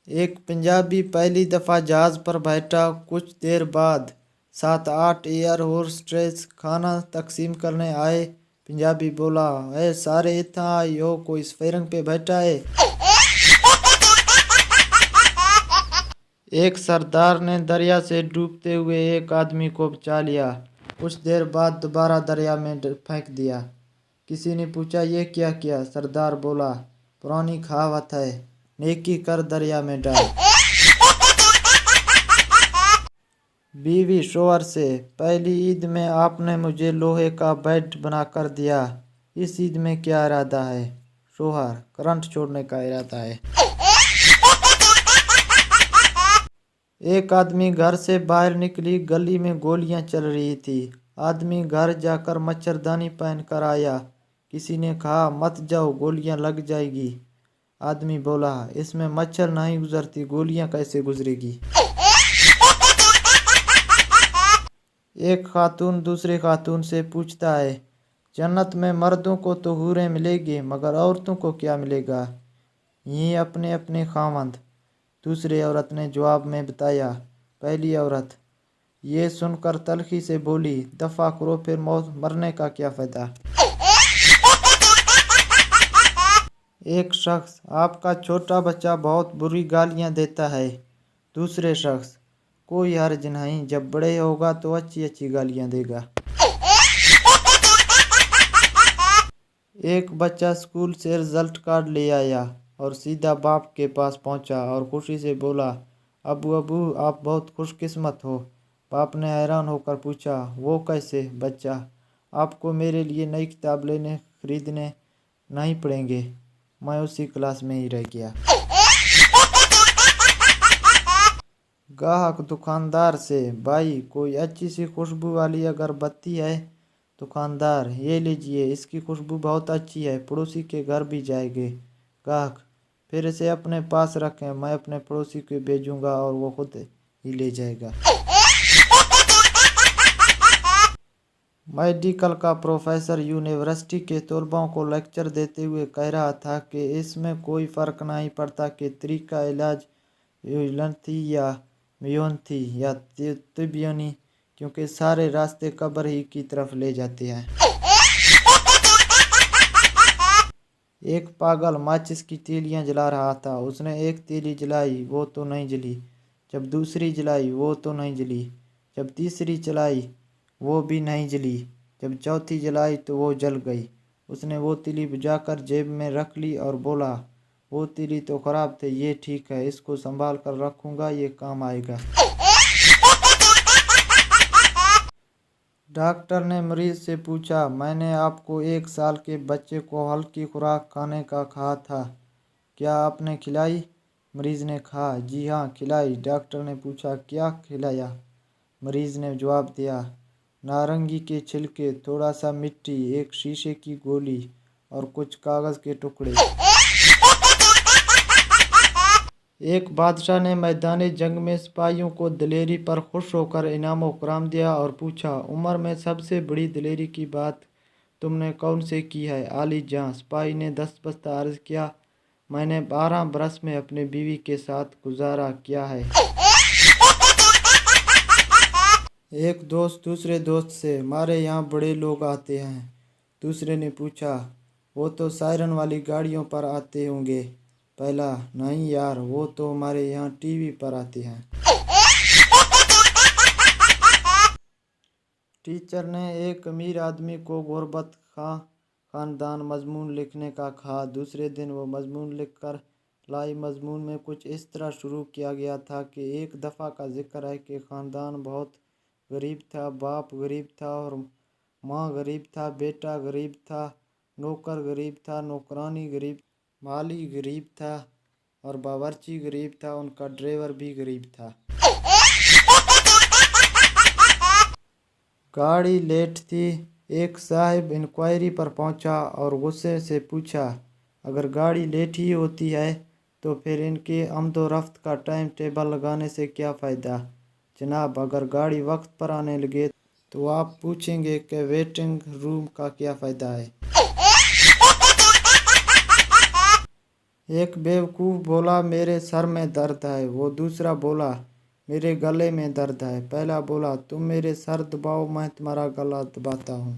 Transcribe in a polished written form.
एक पंजाबी पहली दफ़ा जहाज़ पर बैठा। कुछ देर बाद 7-8 एयर होस्टेस खाना तकसीम करने आए। पंजाबी बोला, ए सारे इतना आई हो, कोई सफेरंग पे बैठा है। एक सरदार ने दरिया से डूबते हुए एक आदमी को बचा लिया। कुछ देर बाद दोबारा दरिया में फेंक दिया। किसी ने पूछा, ये क्या किया? सरदार बोला, पुरानी कहावत है, नेकी कर दरिया में डाल। बीवी शोहर से, पहली ईद में आपने मुझे लोहे का बेड बनाकर दिया, इस ईद में क्या इरादा है? शोहर, करंट छोड़ने का इरादा है। एक आदमी घर से बाहर निकली, गली में गोलियां चल रही थी। आदमी घर जाकर मच्छरदानी पहन कर आया। किसी ने कहा, मत जाओ, गोलियां लग जाएगी। आदमी बोला, इसमें मच्छर नहीं गुजरती, गोलियां कैसे गुजरेगी? एक खातून दूसरे खातून से पूछता है, जन्नत में मर्दों को तो हूरें मिलेगी, मगर औरतों को क्या मिलेगा? ये अपने अपने खामंद। दूसरी औरत ने जवाब में बताया। पहली औरत ये सुनकर तलखी से बोली, दफा करो, फिर मौत मरने का क्या फायदा? एक शख्स, आपका छोटा बच्चा बहुत बुरी गालियां देता है। दूसरे शख्स, कोई हर्ज नहीं, जब बड़े होगा तो अच्छी अच्छी गालियां देगा। एक बच्चा स्कूल से रिजल्ट कार्ड ले आया और सीधा बाप के पास पहुंचा और खुशी से बोला, अबू अबू आप बहुत खुशकिस्मत हो। बाप ने हैरान होकर पूछा, वो कैसे? बच्चा, आपको मेरे लिए नई किताब लेने खरीदने नहीं पड़ेंगे। मैं उसी क्लास में ही रह गया। ग्राहक दुकानदार से, भाई कोई अच्छी सी खुशबू वाली अगरबत्ती है? दुकानदार, ये लीजिए, इसकी खुशबू बहुत अच्छी है, पड़ोसी के घर भी जाएगी। ग्राहक, फिर इसे अपने पास रखें, मैं अपने पड़ोसी को भेजूंगा और वो खुद ही ले जाएगा। मेडिकल का प्रोफेसर यूनिवर्सिटी के तलबों को लेक्चर देते हुए कह रहा था कि इसमें कोई फ़र्क नहीं पड़ता कि तरीका इलाज यूनानी या मियोनथी या तिब्बती, क्योंकि सारे रास्ते कब्र ही की तरफ ले जाते हैं। एक पागल माचिस की तीलियां जला रहा था। उसने एक तीली जलाई, वो तो नहीं जली। जब दूसरी जलाई, वो तो नहीं जली। जब तीसरी जलाई, वो भी नहीं जली। जब चौथी जलाई तो वो जल गई। उसने वो तीली बुझाकर जेब में रख ली और बोला, वो तीली तो खराब थे, ये ठीक है, इसको संभाल कर रखूंगा, ये काम आएगा। डॉक्टर ने मरीज से पूछा, मैंने आपको 1 साल के बच्चे को हल्की खुराक खाने का कहा था, क्या आपने खिलाई? मरीज ने कहा, जी हाँ खिलाई। डॉक्टर ने पूछा, क्या खिलाया? मरीज ने जवाब दिया, नारंगी के छिलके, थोड़ा सा मिट्टी, एक शीशे की गोली और कुछ कागज के टुकड़े। एक बादशाह ने मैदान जंग में सिपाहियों को दिलेरी पर खुश होकर इनाम इकराम दिया और पूछा, उम्र में सबसे बड़ी दिलेरी की बात तुमने कौन से की है? आली जहां। सिपाही ने दस्तबस्ता अर्ज किया, मैंने 12 बरस में अपनी बीवी के साथ गुजारा किया है। एक दोस्त दूसरे दोस्त से, हमारे यहाँ बड़े लोग आते हैं। दूसरे ने पूछा, वो तो सायरन वाली गाड़ियों पर आते होंगे। पहला, नहीं यार, वो तो हमारे यहाँ टीवी पर आते हैं। टीचर ने एक अमीर आदमी को गुरबत खानदान मजमून लिखने का कहा। दूसरे दिन वो मजमून लिखकर लाई। मजमून में कुछ इस तरह शुरू किया गया था कि एक दफ़ा का जिक्र है कि ख़ानदान बहुत गरीब था। बाप गरीब था और माँ गरीब था, बेटा गरीब था, नौकर गरीब था, नौकरानी गरीब, माली गरीब था और बावर्ची गरीब था, उनका ड्राइवर भी गरीब था। गाड़ी लेट थी। एक साहब इंक्वायरी पर पहुंचा और गुस्से से पूछा, अगर गाड़ी लेट ही होती है तो फिर इनके आमदोरफ्त का टाइम टेबल लगाने से क्या फ़ायदा? जनाब, अगर गाड़ी वक्त पर आने लगे तो आप पूछेंगे कि वेटिंग रूम का क्या फ़ायदा है। ایک بیوقوف بولا میرے سر میں درد ہے، وہ دوسرا بولا میرے گلے میں درد ہے۔ پہلا بولا تم میرے سر دباؤ میں تمہارا گلا دباتا ہوں۔